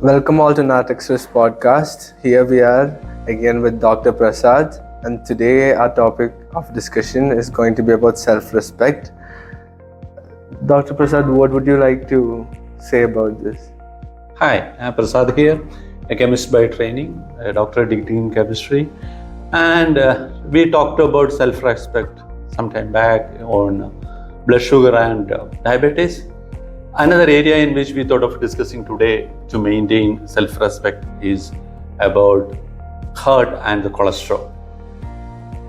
Welcome all to Nat Express podcast. Here we are again with Dr. Prasad, and today our topic of discussion is going to be about self-respect. Dr. Prasad, what would you like to say about this? Hi, I'm Prasad here, a chemist by training, a doctorate degree in chemistry, and we talked about self-respect some time back on blood sugar and diabetes. Another area in which we thought of discussing today to maintain self-respect is about heart and the cholesterol.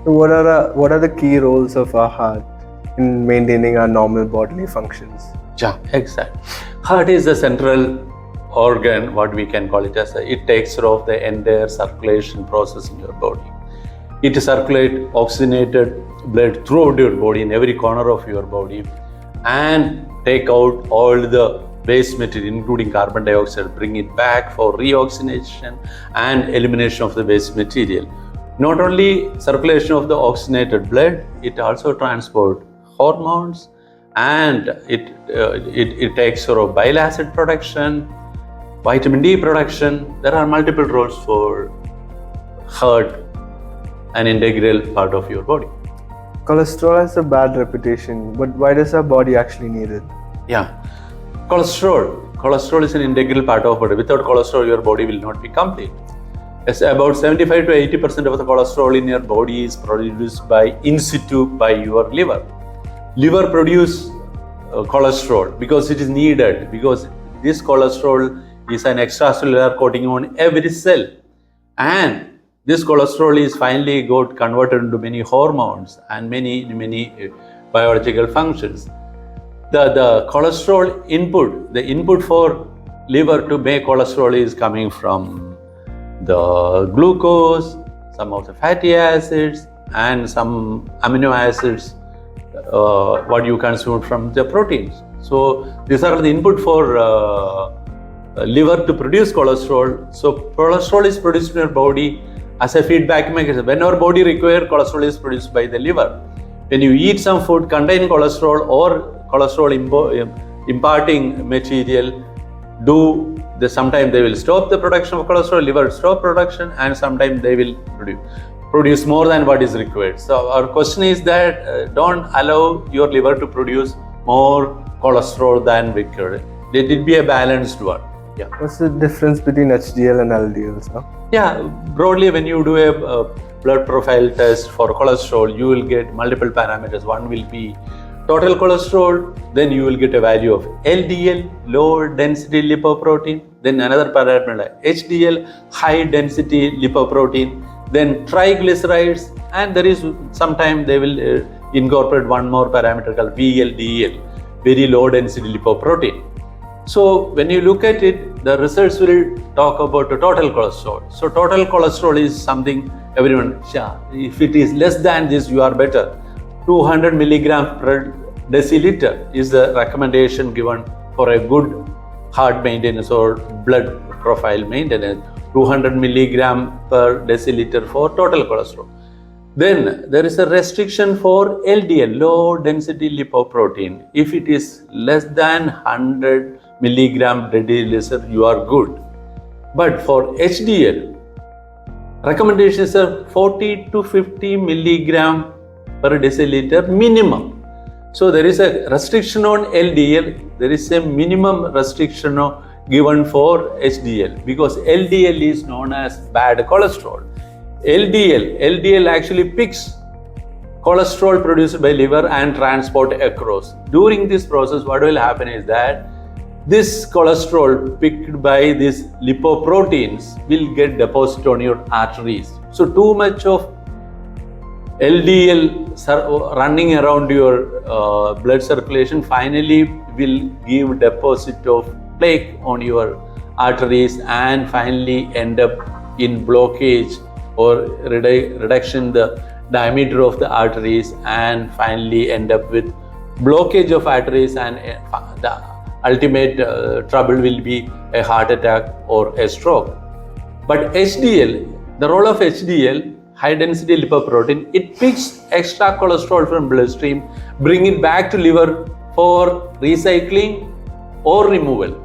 So what are the key roles of our heart in maintaining our normal bodily functions? Yeah, exactly. Heart is the central organ, what we can call it as it takes care of the entire circulation process in your body. It circulates oxygenated blood throughout your body, in every corner of your body, and take out all the waste material, including carbon dioxide, bring it back for reoxygenation and elimination of the waste material. Not only circulation of the oxygenated blood, it also transports hormones, and it takes care of bile acid production, vitamin D production. There are multiple roles for heart, an integral part of your body. Cholesterol has a bad reputation, but why does our body actually need it? Yeah, cholesterol is an integral part of body. Without cholesterol, your body will not be complete. It's about 75 to 80% of the cholesterol in your body is produced by in situ by your liver. Liver produce cholesterol because it is needed, because this cholesterol is an extracellular coating on every cell, and this cholesterol is finally got converted into many hormones and many biological functions. The cholesterol input, the input for liver to make cholesterol is coming from the glucose, some of the fatty acids, and some amino acids, what you consume from the proteins. So these are the input for liver to produce cholesterol. So cholesterol is produced in your body as a feedback mechanism. When our body requires, cholesterol is produced by the liver. When you eat some food containing cholesterol or cholesterol imparting material, sometimes they will stop the production of cholesterol, liver stop production, and sometimes they will produce more than what is required. So our question is that don't allow your liver to produce more cholesterol than required. Let it be a balanced one. Yeah. What's the difference between HDL and LDL, sir? Yeah, broadly, when you do a blood profile test for cholesterol, you will get multiple parameters. One will be total cholesterol, then you will get a value of LDL, low density lipoprotein, then another parameter HDL, high density lipoprotein, then triglycerides, and there is sometimes they will incorporate one more parameter called VLDL, very low density lipoprotein. So when you look at it, the results will talk about the total cholesterol. So total cholesterol is something everyone, if it is less than this, you are better. 200 milligram per deciliter is the recommendation given for a good heart maintenance or blood profile maintenance. 200 milligram per deciliter for total cholesterol. Then there is a restriction for LDL, low density lipoprotein. If it is less than 100 milligram per deciliter, you are good. But for HDL, recommendations are 40 to 50 milligram per deciliter minimum. So there is a restriction on LDL, there is a minimum restriction given for HDL, because LDL is known as bad cholesterol. LDL actually picks cholesterol produced by liver and transport across. During this process, what will happen is that this cholesterol picked by these lipoproteins will get deposited on your arteries. So too much of LDL running around your blood circulation finally will give deposit of plaque on your arteries and finally end up in blockage or reduction the diameter of the arteries, and finally end up with blockage of arteries, and the ultimate trouble will be a heart attack or a stroke. But HDL, the role of HDL, high density lipoprotein, it picks extra cholesterol from bloodstream, bring it back to liver for recycling or removal.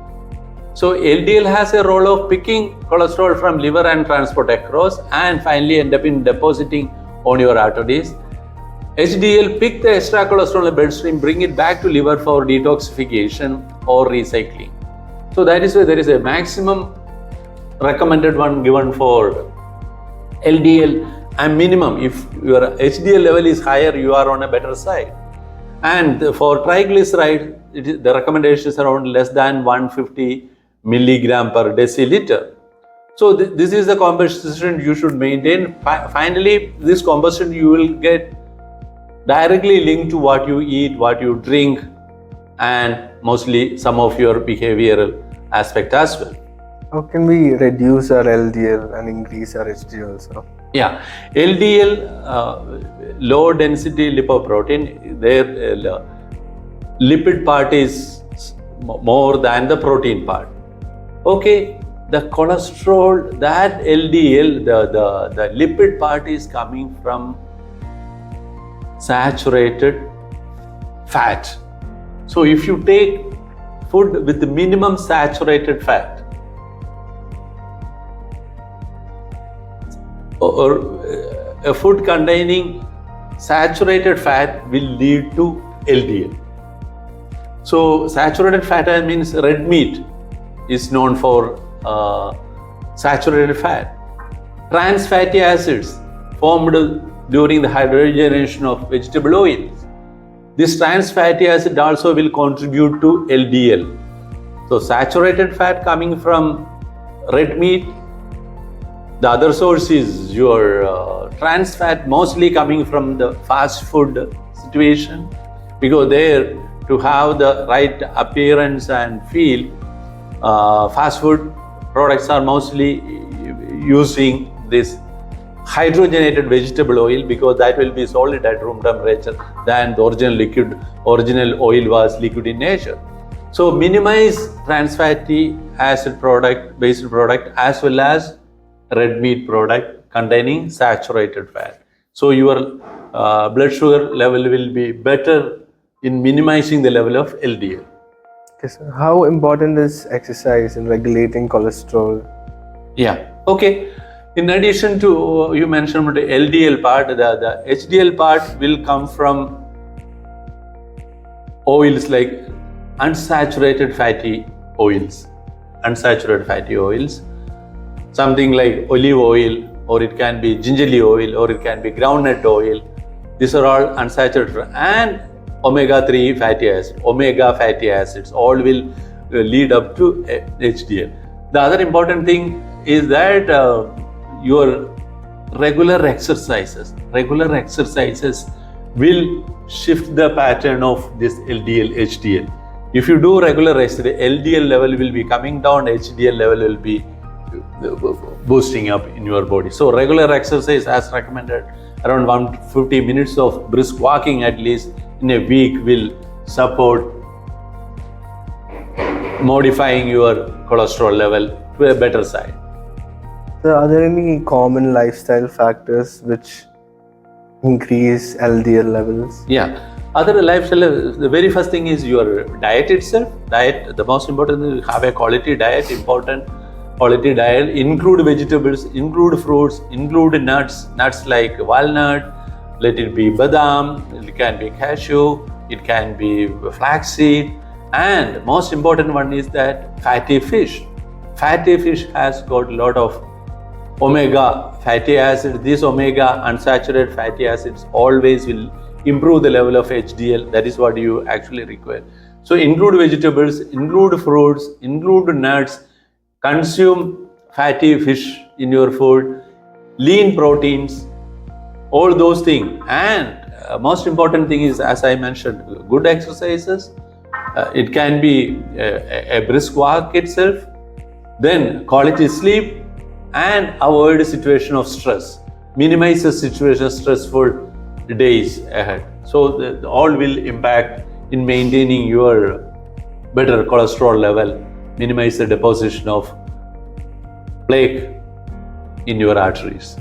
So LDL has a role of picking cholesterol from liver and transport across, and finally end up in depositing on your arteries. HDL pick the extra cholesterol in the bloodstream, bring it back to liver for detoxification or recycling. So that is why there is a maximum recommended one given for LDL, and minimum if your HDL level is higher, you are on a better side. And for triglyceride, the recommendation is around less than 150 milligram per deciliter. So this is the composition you should maintain. Finally, this composition you will get directly linked to what you eat, what you drink, and mostly some of your behavioral aspect as well. How can we reduce our LDL and increase our HDL also? Yeah, LDL, low density lipoprotein, their lipid part is more than the protein part. Okay, the cholesterol, that LDL, the lipid part is coming from saturated fat. So if you take food with the minimum saturated fat, or a food containing saturated fat will lead to LDL. So saturated fat means red meat is known for saturated fat. Trans fatty acids formed during the hydrogenation of vegetable oils. This trans fatty acid also will contribute to LDL. So saturated fat coming from red meat. The other source is your trans fat, mostly coming from the fast food situation, because there, to have the right appearance and feel, fast food products are mostly using this hydrogenated vegetable oil, because that will be solid at room temperature than the original oil was liquid in nature. So minimize trans fatty acid based product as well as red meat product containing saturated fat. So your blood sugar level will be better in minimizing the level of LDL. Okay, so how important is exercise in regulating cholesterol? Yeah, okay. In addition to, you mentioned the LDL part, the HDL part will come from oils like unsaturated fatty oils. Something like olive oil, or it can be gingerly oil, or it can be groundnut oil. These are all unsaturated, and omega-3 fatty acids all will lead up to HDL. The other important thing is that your regular exercises will shift the pattern of this LDL, HDL. If you do regular exercise, LDL level will be coming down, HDL level will be boosting up in your body. So regular exercise as recommended, around 150 minutes of brisk walking at least in a week will support modifying your cholesterol level to a better side. So are there any common lifestyle factors which increase LDL levels? Yeah, other lifestyle, the very first thing is your diet itself. The most important thing is have a quality diet, include vegetables, include fruits, include nuts like walnut, let it be badam, it can be cashew, it can be flaxseed, and most important one is that fatty fish. Fatty fish has got a lot of omega fatty acids. These omega unsaturated fatty acids always will improve the level of HDL. That is what you actually require. So include vegetables, include fruits, include nuts, consume fatty fish in your food, lean proteins, all those things. And most important thing is, as I mentioned, good exercises. It can be a brisk walk itself, then quality sleep, and avoid a situation of stress. Minimize the situation of stressful days ahead. So all will impact in maintaining your better cholesterol level, minimize the deposition of plaque in your arteries.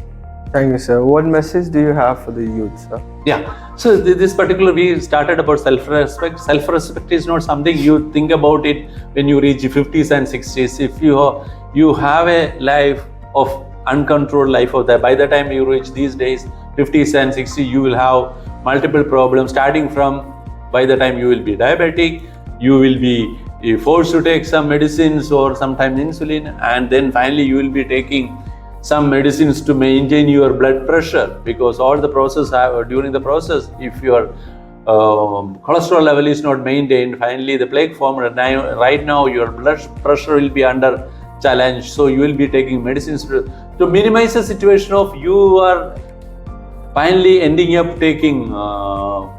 Thank you, sir. What message do you have for the youth, sir? Yeah. So this particular, we started about self-respect. Self-respect is not something you think about it when you reach 50s and 60s. If you have a life of uncontrolled life of that, by the time you reach these days 50s and 60s, you will have multiple problems. Starting from, by the time you will be diabetic, you will be forced to take some medicines or sometimes insulin, and then finally you will be taking some medicines to maintain your blood pressure, because all the process during the process, if your cholesterol level is not maintained, finally the plaque form. Right now your blood pressure will be under challenge, so you will be taking medicines to minimize the situation of you are finally ending up taking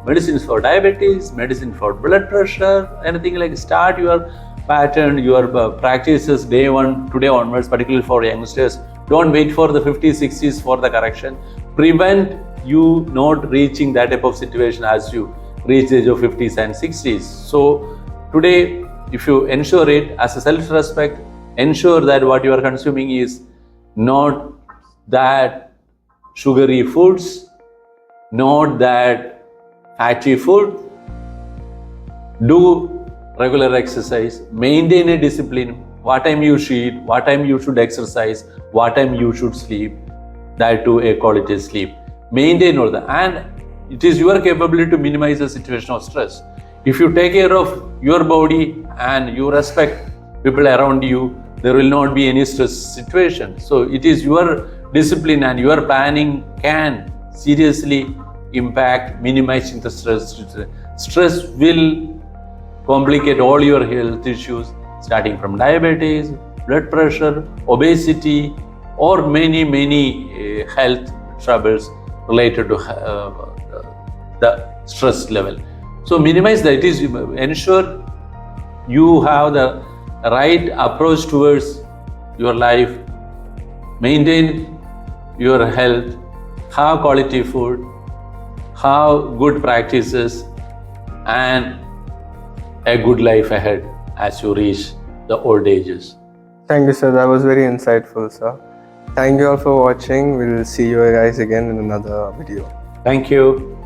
medicines for diabetes, medicine for blood pressure, anything like. Start your pattern, your practices day one, today onwards, particularly for youngsters. Don't wait for the 50s, 60s for the correction. Prevent you not reaching that type of situation as you reach the age of 50s and 60s. So today, if you ensure it as a self-respect, ensure that what you are consuming is not that sugary foods, not that fatty food. Do regular exercise, maintain a discipline, what time you should eat, what time you should exercise, what time you should sleep, that too a quality sleep. Maintain all that, and it is your capability to minimize the situation of stress. If you take care of your body and you respect people around you, there will not be any stress situation. So it is your discipline and your planning can seriously impact minimizing the stress. Stress will complicate all your health issues, starting from diabetes, blood pressure, obesity, or many health troubles related to the stress level. So minimize that. It is ensure you have the right approach towards your life, maintain your health, have quality food, have good practices, and a good life ahead as you reach the old ages. Thank you, sir. That was very insightful, sir. Thank you all for watching. We'll see you guys again in another video. Thank you.